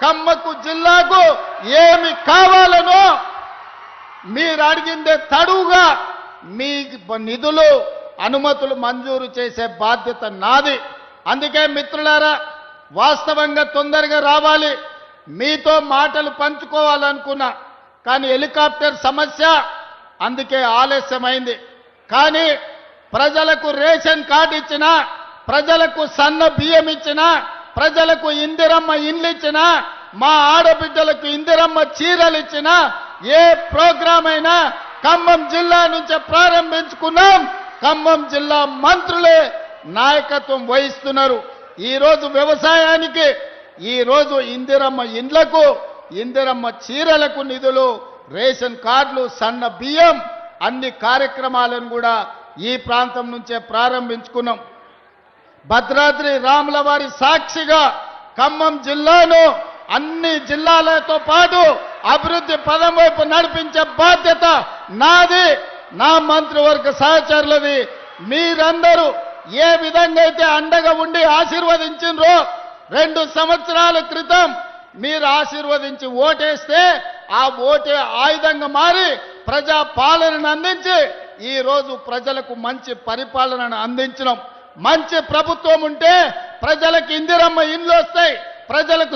ఖమ్మకు జిల్లాకు ఏమి కావాలనో మీరు అడిగిందే తడువుగా మీ నిధులు అనుమతులు మంజూరు చేసే బాధ్యత నాది. అందుకే మిత్రులారా, వాస్తవంగా తొందరగా రావాలి, మీతో మాటలు పంచుకోవాలనుకున్నా, కానీ హెలికాప్టర్ సమస్య అందుకే ఆలస్యమైంది. కానీ ప్రజలకు రేషన్ కార్డు ఇచ్చినా, ప్రజలకు సన్న బియ్యం ఇచ్చినా, ప్రజలకు ఇందిరమ్మ ఇండ్లు ఇచ్చినా, మా ఆడబిడ్డలకు ఇందిరమ్మ చీరలు ఇచ్చినా, ఏ ప్రోగ్రాం అయినా ఖమ్మం జిల్లా నుంచే ప్రారంభించుకున్నాం. ఖమ్మం జిల్లా మంత్రులే నాయకత్వం వహిస్తున్నారు. ఈరోజు వ్యవసాయానికి, ఈరోజు ఇందిరమ్మ ఇండ్లకు, ఇందిరమ్మ చీరలకు నిధులు, రేషన్ కార్డులు, సన్న బియ్యం అన్ని కార్యక్రమాలను కూడా ఈ ప్రాంతం నుంచే ప్రారంభించుకున్నాం. భద్రాద్రి రాముల వారి సాక్షిగా ఖమ్మం జిల్లాను అన్ని జిల్లాలతో పాటు అభివృద్ధి పదం వైపు నడిపించే బాధ్యత నాది, నా మంత్రివర్గ సహచరులది. మీరందరూ ఏ విధంగా అయితే అండగా ఉండి ఆశీర్వదించినరో, 2 సంవత్సరాల క్రితం మీరు ఆశీర్వదించి ఓటేస్తే ఆ ఓటే ఆయుధంగా మారి ప్రజా పాలనను అందించి ఈ రోజు ప్రజలకు మంచి పరిపాలనను అందించడం. మంచి ప్రభుత్వం ఉంటే ప్రజలకు ఇందిరమ్మ ఇండ్లు వస్తాయి, ప్రజలకు